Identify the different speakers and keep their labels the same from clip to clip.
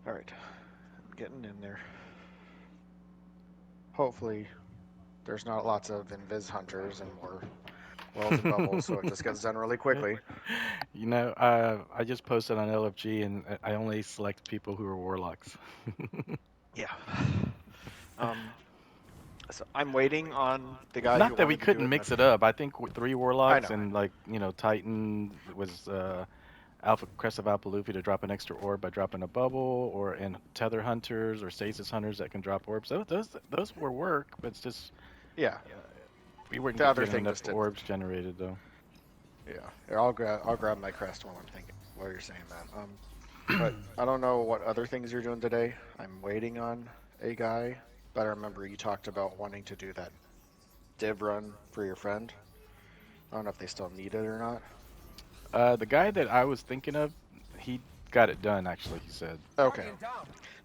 Speaker 1: All right, I'm getting in there. Hopefully, there's not lots of invis hunters and more wells and bubbles, so it just gets done really quickly.
Speaker 2: I just posted on LFG and I only select people who are warlocks.
Speaker 1: Yeah. Um, so I'm waiting on the guy who
Speaker 2: Not that we
Speaker 1: wanted to do
Speaker 2: couldn't
Speaker 1: it.
Speaker 2: mix it up. I think three
Speaker 1: I
Speaker 2: warlocks
Speaker 1: know, I
Speaker 2: and
Speaker 1: know.
Speaker 2: like Titan was Alpha Crest of Alpha Luffy to drop an extra orb by dropping a bubble, or in Tether Hunters or Stasis Hunters that can drop orbs. Those will work, but it's just
Speaker 1: Yeah,
Speaker 2: uh, we weren't
Speaker 1: the other
Speaker 2: getting
Speaker 1: thing
Speaker 2: enough
Speaker 1: just didn't.
Speaker 2: orbs generated though.
Speaker 1: Yeah, here, I'll grab my crest while I'm thinking while you're saying that. But I don't know what other things you're doing today. I'm waiting on a guy, but I remember you talked about wanting to do that div run for your friend. I don't know if they still need it or not.
Speaker 2: The guy that I was thinking of, he got it done actually. He said,
Speaker 1: Okay,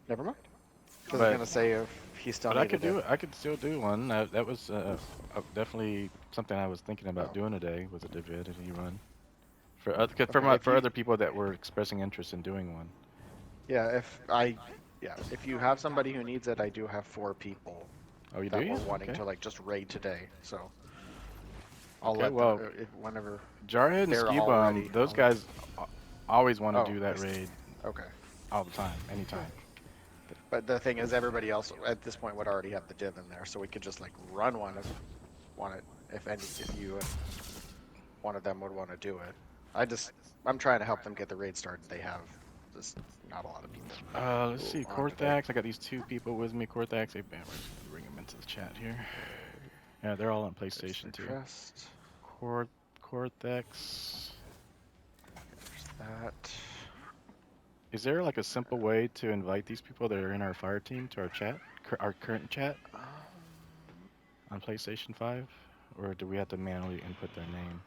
Speaker 1: never mind. Because I was
Speaker 2: but
Speaker 1: gonna say if he still
Speaker 2: I could
Speaker 1: needed it.
Speaker 2: do it. I could still do one. That was definitely something I was thinking about
Speaker 1: Oh,
Speaker 2: doing today was a divinity run for other
Speaker 1: okay. If
Speaker 2: for
Speaker 1: you,
Speaker 2: other people that were expressing interest in doing one.
Speaker 1: yeah, yeah, if you have somebody who needs it, I do have 4 people
Speaker 2: Oh, you do
Speaker 1: that
Speaker 2: you?
Speaker 1: were wanting
Speaker 2: Okay.
Speaker 1: to like just raid today. So I'll
Speaker 2: Okay.
Speaker 1: let them
Speaker 2: Well,
Speaker 1: if whenever
Speaker 2: Jarhead and
Speaker 1: they're all
Speaker 2: Skewbomb,
Speaker 1: ready.
Speaker 2: those
Speaker 1: I'll let them.
Speaker 2: guys always want to
Speaker 1: Oh,
Speaker 2: do that raid
Speaker 1: okay.
Speaker 2: all the time, anytime.
Speaker 1: But the thing is, everybody else at this point would already have the div in there, so we could just like run one if want it. If you and one of them would want to do it. I'm trying to help them get the raid started. They have just not a lot of people
Speaker 2: Let's
Speaker 1: who
Speaker 2: see.
Speaker 1: on today.
Speaker 2: Corthax. I got these two people with me. Corthax. Hey, man, we're just gonna bring them into the chat here. Yeah, they're all on
Speaker 1: There's the
Speaker 2: PlayStation too.
Speaker 1: crest.
Speaker 2: Cort Cortex.
Speaker 1: There's that.
Speaker 2: Is there like a simple way to invite these people that are in our fire team to our chat, our current chat on PlayStation 5? Or do we have to manually input their name?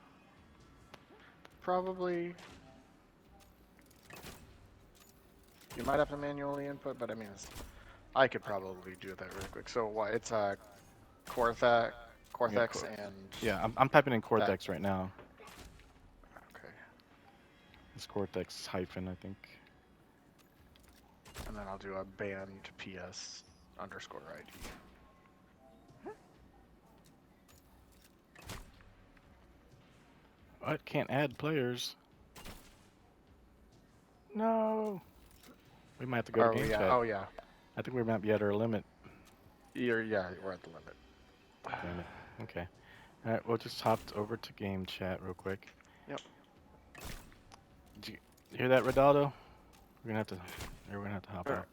Speaker 1: Probably you might have to manually input, but I mean, I could probably do that really quick. So what? It's Corthax,
Speaker 2: Yeah,
Speaker 1: Cortex, and
Speaker 2: yeah. I'm typing in
Speaker 1: that.
Speaker 2: Cortex right now.
Speaker 1: Okay,
Speaker 2: It's Cortex hyphen, I think.
Speaker 1: and then I'll do a band PS underscore ID.
Speaker 2: What? Can't add players. No. We might have to go to
Speaker 1: Oh
Speaker 2: game
Speaker 1: yeah,
Speaker 2: chat.
Speaker 1: oh yeah.
Speaker 2: I think we might be at our limit.
Speaker 1: We're at the limit.
Speaker 2: Damn it. Okay. All right, we'll just hop over to game chat real quick.
Speaker 1: Yep.
Speaker 2: Did you hear that, Rodaldo? We're gonna have to. We're gonna have to hop
Speaker 1: All right.
Speaker 2: out.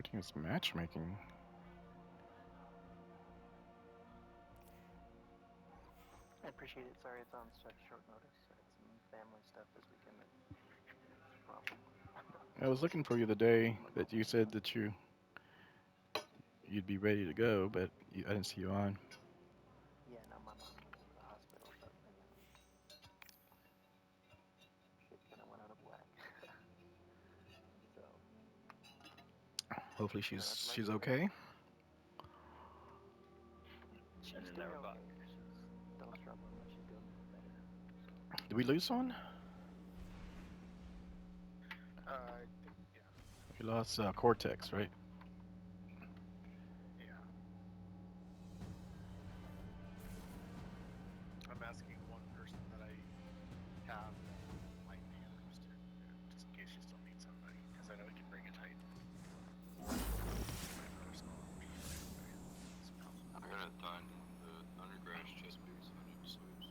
Speaker 2: Starting is matchmaking.
Speaker 3: I appreciate it. Sorry it's on such short notice. I had some family stuff this weekend that was a problem.
Speaker 2: I was looking for you the day that you said that you'd be ready to go, but I didn't see you on.
Speaker 3: Yeah, no, my mom went into the hospital, and shit kind of went out of whack. So,
Speaker 2: Hopefully
Speaker 3: but that's life
Speaker 2: she's
Speaker 3: for her.
Speaker 2: okay.
Speaker 3: She's doing okay. She's still struggling, but she's doing better. So,
Speaker 2: Did we lose one?
Speaker 4: I think, yeah,
Speaker 2: We lost Cortex, right?
Speaker 4: yeah. I'm asking one person that I have that might be interested, just in case you still need somebody, because I know he can bring a Titan. My personal opinion, anyway. It's
Speaker 5: I
Speaker 4: probably
Speaker 5: got a ton. The undergrass chess piece I need to switch.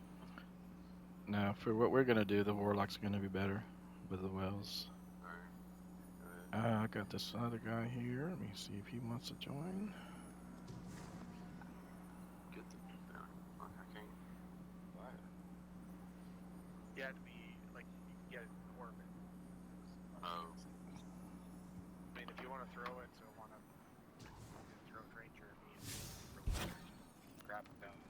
Speaker 2: No, for what we're gonna do, the Warlock's gonna be better with the Wells.
Speaker 5: Alright. Go ahead.
Speaker 2: I got this other guy here. Let me see if he wants to join.
Speaker 5: Get the bounty. Fuck, I can't buy it.
Speaker 4: you had to be like you can get it in orbit. It was
Speaker 5: Oh.
Speaker 4: I mean, if you want to throw it to one of throw Ranger and me and really grab a bounty.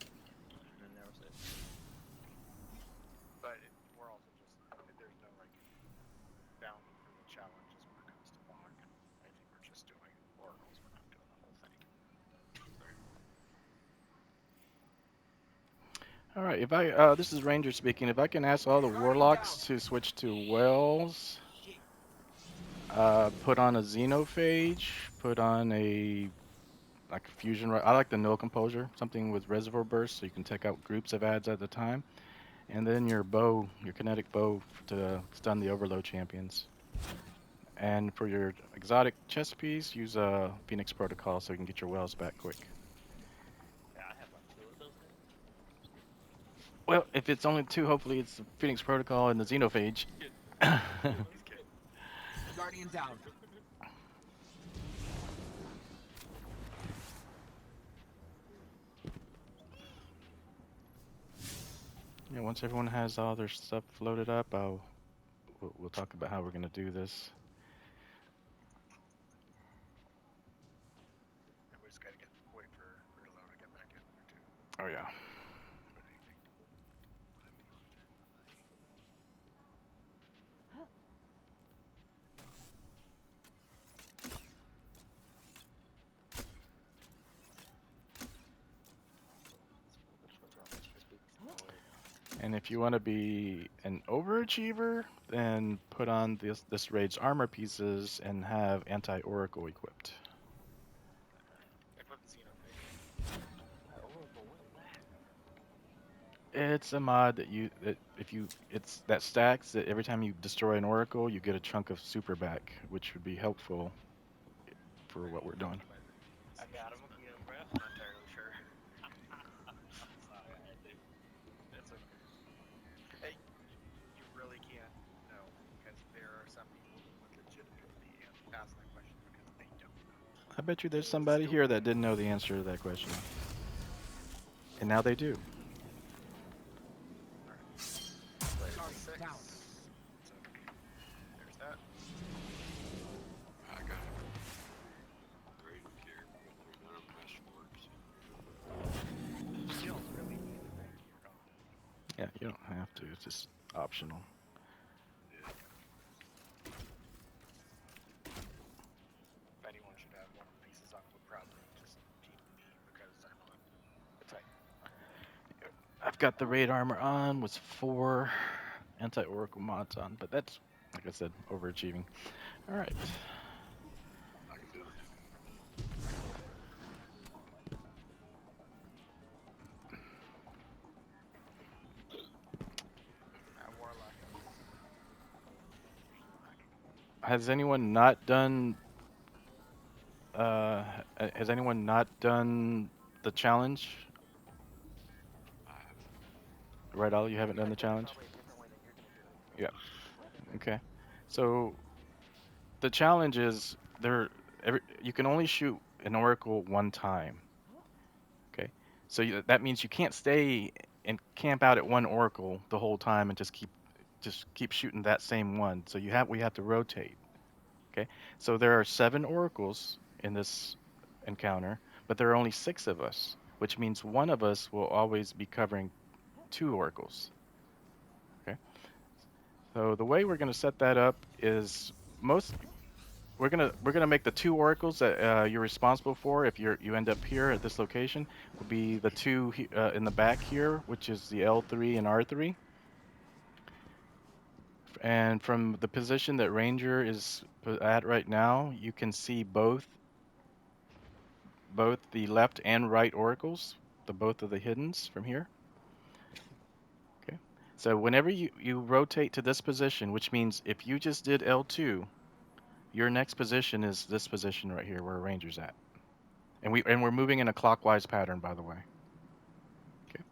Speaker 3: and then there was it.
Speaker 4: But we're also just there's no like bounty for the challenges when it comes to log. I think we're just doing oracles. We're not doing the whole thing. So
Speaker 2: All right, if I this is Ranger speaking. If I can ask all the Warlocks to switch to Wells, put on a Xenophage, put on a like fusion. I like the Null Composure, something with Reservoir Burst, so you can take out groups of ads at a time. And then your bow, your kinetic bow to stun the Overload champions. And for your exotic chess piece, use a Phoenix Protocol so you can get your wells back quick.
Speaker 3: Yeah, I have like two of those things.
Speaker 2: Well, if it's only two, hopefully it's the Phoenix Protocol and the Xenophage.
Speaker 4: he's kidding.
Speaker 6: Guardian down.
Speaker 2: Yeah, once everyone has all their stuff loaded up, we'll talk about how we're gonna do this.
Speaker 4: And we just gotta wait for Rydalo to get back in there too.
Speaker 2: Oh yeah.
Speaker 4: But anything.
Speaker 3: Which ones are on this chess piece?
Speaker 2: And if you want to be an overachiever, then put on this raid's armor pieces and have anti-oracle equipped.
Speaker 4: Equip the Xenophage.
Speaker 3: Oracle, what is that?
Speaker 2: It's a mod that if you it's that stacks that every time you destroy an oracle, you get a chunk of super back, which would be helpful for what we're doing.
Speaker 3: I got him again, bro.
Speaker 4: I'm not entirely sure.
Speaker 3: Sorry, I had to.
Speaker 4: It's okay. Hey, you really can't know because there are some people who would legitimately ask that question because they don't know.
Speaker 2: I bet you there's
Speaker 4: So
Speaker 2: somebody
Speaker 4: still
Speaker 2: here that didn't know the answer to that question, and now they do.
Speaker 4: Alright. Player
Speaker 6: Guardian
Speaker 4: 6.
Speaker 6: down.
Speaker 4: So there's that.
Speaker 5: I got it. Great care. There's none of mesh works.
Speaker 4: You don't really need the player gear on.
Speaker 2: Yeah, you don't have to. It's just optional.
Speaker 4: If anyone should have one of the pieces on, would probably just keep me because I'm on the Titan.
Speaker 2: I've got the raid armor on with 4 anti-oracle mods on, but that's, like I said, overachieving. All right.
Speaker 5: I can do it.
Speaker 4: Warlock.
Speaker 2: Has anyone not done? Has anyone not done the challenge?
Speaker 5: I haven't.
Speaker 2: Right, all you haven't done
Speaker 3: I
Speaker 2: the
Speaker 3: did it
Speaker 2: challenge.
Speaker 3: probably a different way than you're gonna do it.
Speaker 2: Yeah.
Speaker 3: But go ahead.
Speaker 2: Okay. So the challenge is you can only shoot an oracle one time. Okay, so that means you can't stay and camp out at one oracle the whole time and just keep shooting that same one. So we have to rotate. Okay, so there are 7 oracles in this encounter, but there are only 6 of us, which means one of us will always be covering 2 oracles. Okay, so the way we're going to set that up is most we're gonna make the 2 oracles that you're responsible for if you end up here at this location will be the two in the back here, which is the L3 and R3. And from the position that Ranger is at right now, you can see both the left and right oracles, both of the hiddens from here. Okay. So whenever you rotate to this position, which means if you just did L2, your next position is this position right here where Ranger's at. And we're moving in a clockwise pattern, by the way. Okay.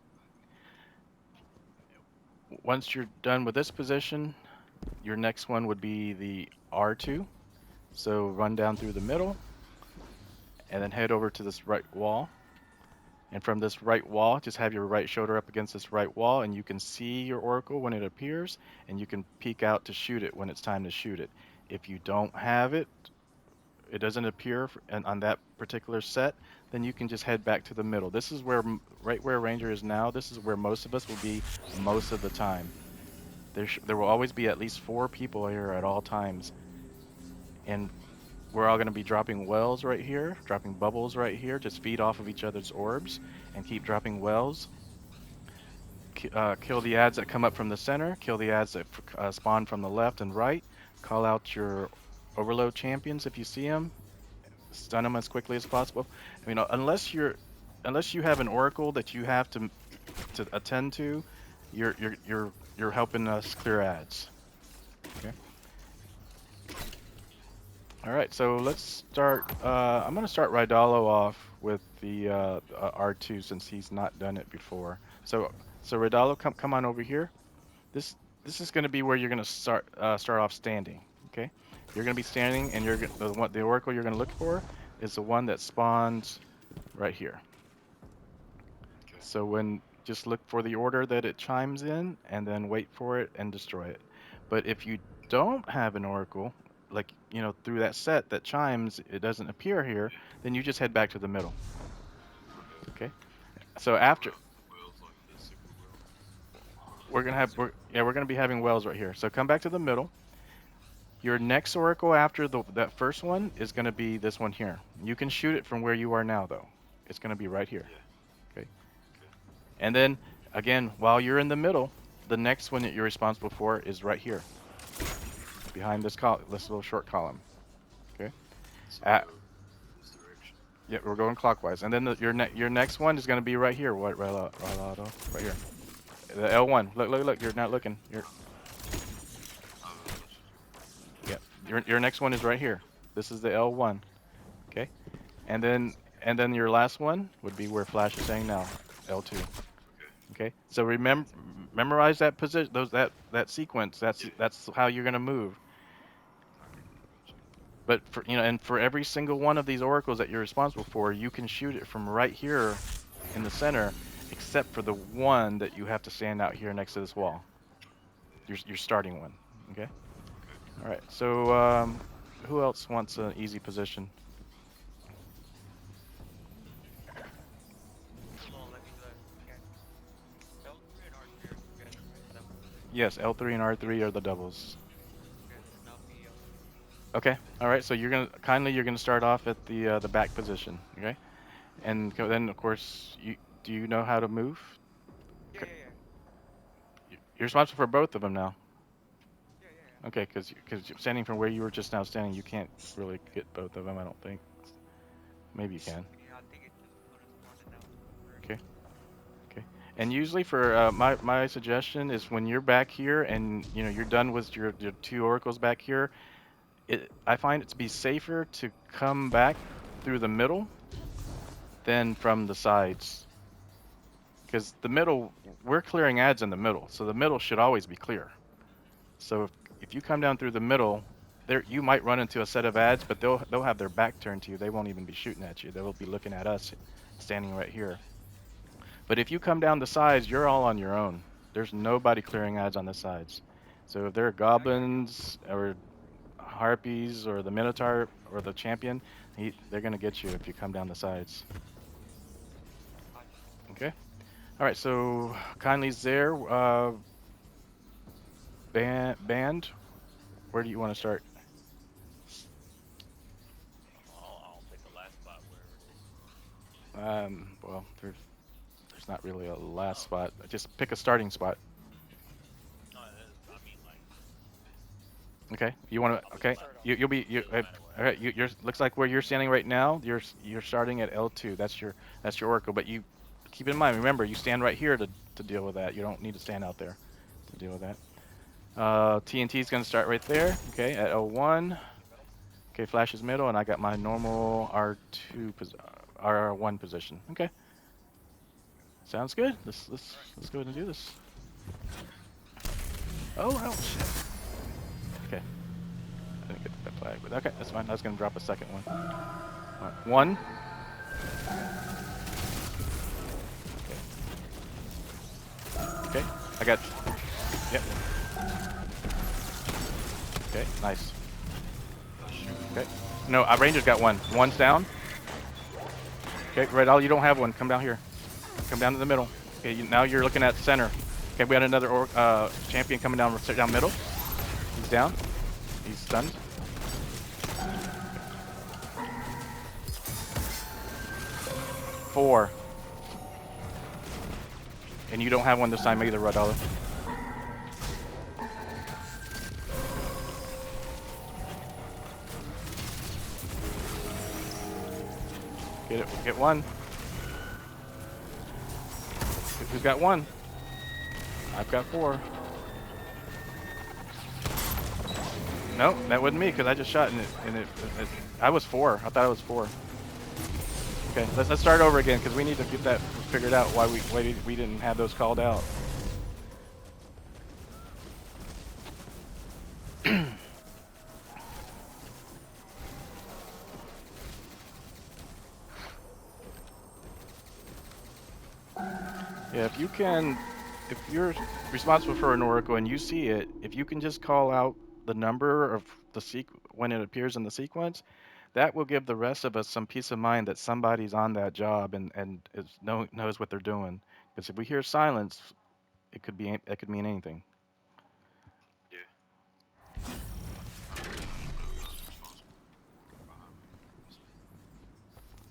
Speaker 2: Once you're done with this position, your next one would be the R2. So run down through the middle and then head over to this right wall. And from this right wall, just have your right shoulder up against this right wall, and you can see your oracle when it appears, and you can peek out to shoot it when it's time to shoot it. If you don't have it, it doesn't appear on that particular set, then you can just head back to the middle. This is right where Ranger is now, this is where most of us will be most of the time. There will always be at least 4 people here at all times. And we're all going to be dropping wells right here, dropping bubbles right here, just feed off of each other's orbs and keep dropping wells. Kill the ads that come up from the center, kill the ads that spawn from the left and right, call out your overload champions if you see them, stun them as quickly as possible. I mean, unless you have an oracle that you have to attend to, you're helping us clear ads. Okay. All right, so let's start. I'm going to start Rydalo off with the R2 since he's not done it before. So Rydalo, come on over here. This is going to be where you're going to start off standing. Okay, you're going to be standing, and the oracle you're going to look for is the one that spawns right here.
Speaker 5: Okay.
Speaker 2: So just look for the order that it chimes in, and then wait for it and destroy it. But if you don't have an oracle, like through that set that chimes, it doesn't appear here, then you just head back to the middle.
Speaker 5: Okay.
Speaker 2: Okay. So after
Speaker 5: Wells like this, single well.
Speaker 2: we're gonna be having wells right here. So come back to the middle. Your next oracle after that first one is gonna be this one here. You can shoot it from where you are now, though. It's gonna be right here.
Speaker 5: Yeah.
Speaker 2: Okay. And then again, while you're in the middle, the next one that you're responsible for is right here, behind this little short column. Okay.
Speaker 5: So this direction.
Speaker 2: Yeah, we're going clockwise. And then your next one is going to be right here. Right here. The L1. Look. You're not looking. Yeah. Your next one is right here. This is the L1. Okay. And then your last one would be where Flash is saying now, L2. Okay. So memorize that position, that sequence. That's how you're going to move. But for every single one of these oracles that you're responsible for, you can shoot it from right here in the center, except for the one that you have to stand out here next to this wall. Your starting one. Okay. All right. So who else wants an easy position? Yes, L3 and R3 are the doubles. Okay. All right. So you're gonna start off at the back position. Okay. And then of course do you know how to move?
Speaker 7: Yeah.
Speaker 2: You're responsible for both of them now.
Speaker 7: Yeah.
Speaker 2: Okay, because standing from where you were just now standing, you can't really get both of them. I don't think. Maybe you can.
Speaker 7: Yeah, I think it's just gonna spawn it out.
Speaker 2: Okay. Okay. And usually for my suggestion is when you're back here and you're done with your 2 oracles back here, I find it to be safer to come back through the middle than from the sides. Because the middle, we're clearing ads in the middle, so the middle should always be clear. So if you come down through the middle, you might run into a set of ads, but they'll have their back turned to you. They won't even be shooting at you. They'll be looking at us, standing right here. But if you come down the sides, you're all on your own. There's nobody clearing ads on the sides. So if there are goblins or harpies or the minotaur or the champion, they're gonna get you if you come down the sides. Okay. All right. So kindly's there. Band. Where do you want to start?
Speaker 8: I'll take the last spot wherever it is.
Speaker 2: Well, there's not really a last spot. Just pick a starting spot.
Speaker 8: No, I mean like
Speaker 2: Okay. You want to? Okay. You'll be. All right. You're. Looks like where you're standing right now. You're starting at L2. That's your oracle. But you keep in mind. Remember, you stand right here to deal with that. You don't need to stand out there to deal with that. TNT is going to start right there. Okay. At L1. Okay. Flash is middle, and I got my normal R1 position. Okay. Sounds good. Let's go ahead and do this. Oh shit. Okay. I didn't get that flag, but okay, that's fine. I was gonna drop a second one. All right, one. Okay. I got. Yep. Okay. Nice. Okay. No, Ranger's got one. One's down. Okay, rydalo, you don't have one. Come down here. Come down to the middle. Okay. Now you're looking at center. Okay, we got another champion coming down middle. He's down. He's stunned. Four. And you don't have one this time either, rydalo. Get one. Who's got one? I've got four. No, that wasn't me because I just shot and it. I was four. I thought I was four. Okay, let's start over again because we need to get that figured out. Why we didn't have those called out. Yeah, if you're responsible for an oracle and you see it, if you can just call out the number of the when it appears in the sequence, that will give the rest of us some peace of mind that somebody's on that job and knows what they're doing. Because if we hear silence, it could mean anything.
Speaker 5: Yeah.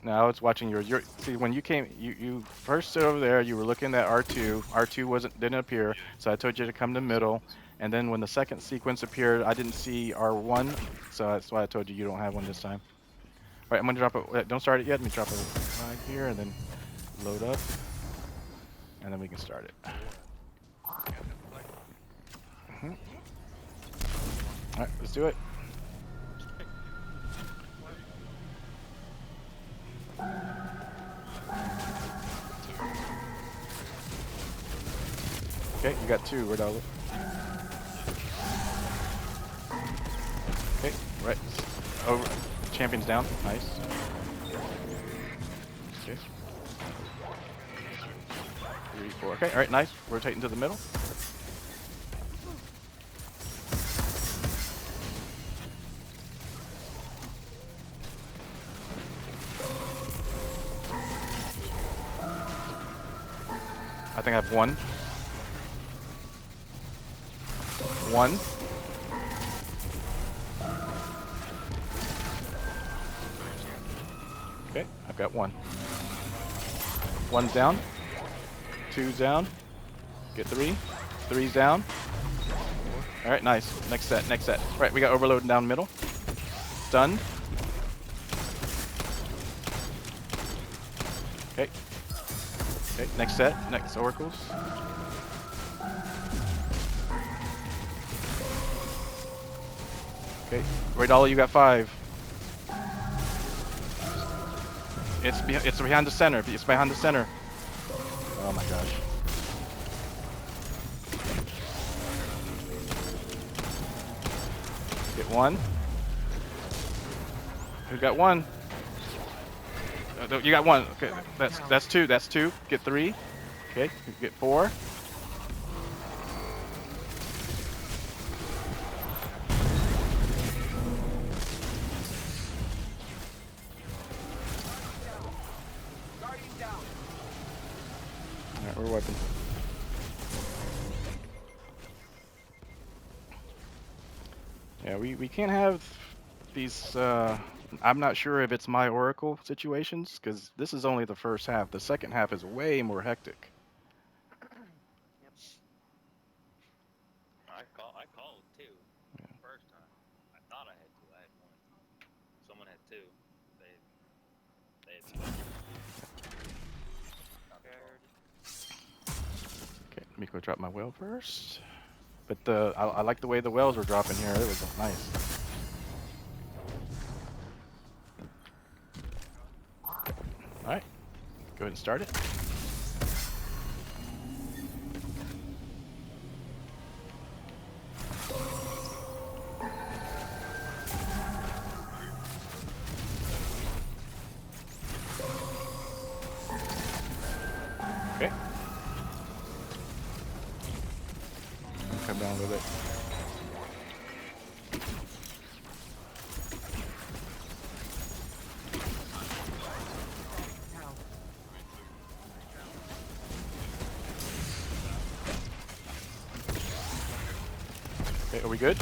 Speaker 2: Now I was watching yours. See, when you came, you first stood over there. You were looking at R2. R2 didn't appear, so I told you to come to middle. And then when the second sequence appeared, I didn't see R1, so that's why I told you you don't have one this time. All right, I'm gonna drop it. Don't start it yet. Let me drop it right here, and then load up, and then we can start it. All right, let's do it. Okay, you got two, rydalo. Okay, right. Over. Champion's down. Nice. Okay. 3, 4. Okay, alright, nice. Rotating to the middle. I think I have one. One. Okay, I've got one. One's down. Two's down. Get three. Three's down. All right, nice. Next set, next set. All right, we got overload down middle. Stunned. Okay. Okay, next set, next oracles. Okay, rydalo, you got 5. It's behind the center. It's behind the center. Oh my gosh. Get one. Who got one? No, you got one. Okay, that's two. That's two. Get three. Okay, get four.
Speaker 6: Guardian down.
Speaker 2: All right, we're wiping. Yeah, we can't have these. I'm not sure if it's my Oracle situations because this is only the first half. The second half is way more hectic.
Speaker 3: Yep.
Speaker 8: I called two. First time. I thought I had two. I had one. Someone had two. They had two.
Speaker 3: Okay, I heard it.
Speaker 2: Okay, let me go drop my well first. But I like the way the wells were dropping here. It was nice. All right, go ahead and start it. Okay. Come down a little bit. Okay, are we good?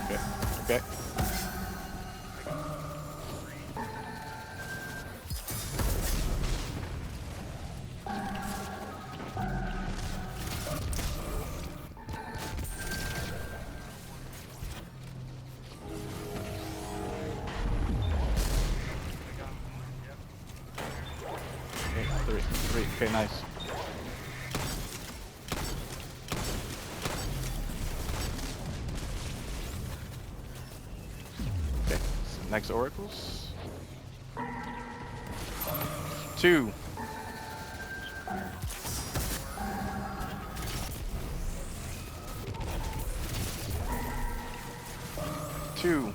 Speaker 2: Okay. Okay. Okay, three. Okay, nice. Okay, so next oracles. Two. Two.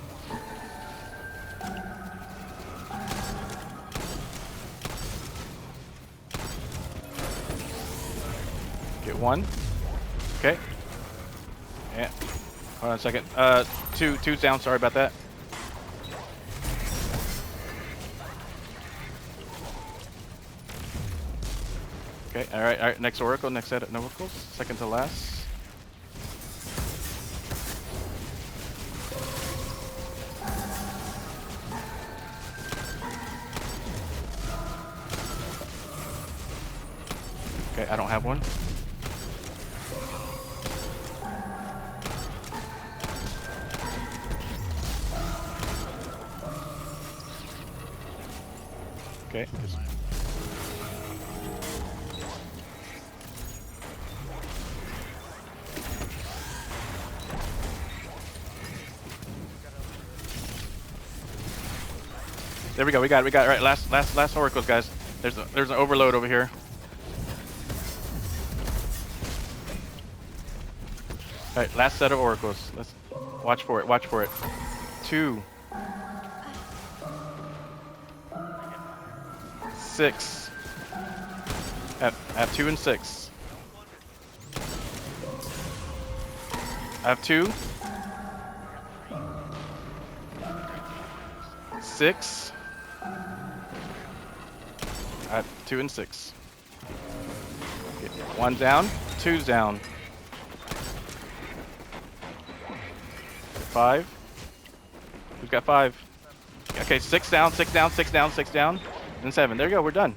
Speaker 2: Get one. Okay. Yeah. Hold on a second. Two's down. Sorry about that. Okay. All right. All right. Next oracle. Next set of oracles. Second to last. Okay. I don't have one. Okay. There we go. We got it. All right. Last oracles, guys. There's an overload over here. All right. Last set of oracles. Let's watch for it. Watch for it. Two. 6. I have 2 and 6. I have 2. 6. I have 2 and 6. Okay, 1 down, 2's down. 5. Who's got 5? Okay, 6 down, 6 down, 6 down, 6 down, and 7. There you go, we're done.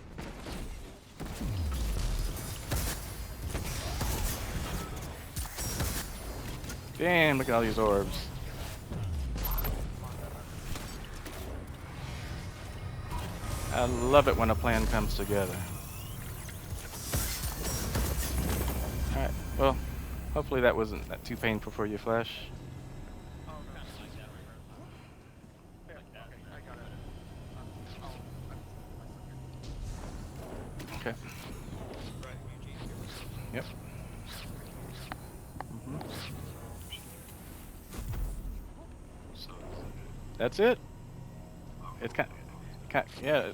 Speaker 2: Damn, look at all these orbs. I love it when a plan comes together. Alright, well, hopefully that wasn't too painful for you, Flash.
Speaker 4: Oh no. Yeah, okay, I got it.
Speaker 2: Okay. Yep. That's it.
Speaker 5: Oh,
Speaker 2: It's yeah.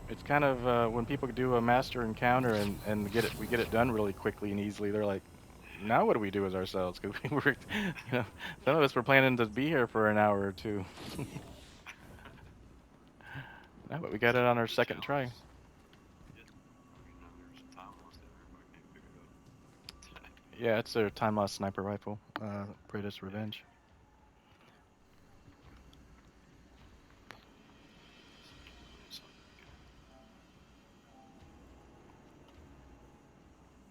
Speaker 2: It's kind of when people do a master encounter and we get it done really quickly and easily. They're like, now what do we do as ourselves? Because we were, some of us were planning to be here for an hour or two. No, but we got it on our
Speaker 5: the
Speaker 2: second try.
Speaker 5: challenge. Yeah. I mean, there's a time loss there if I can't pick it up.
Speaker 2: Yeah, it's their time lost sniper rifle, British Revenge.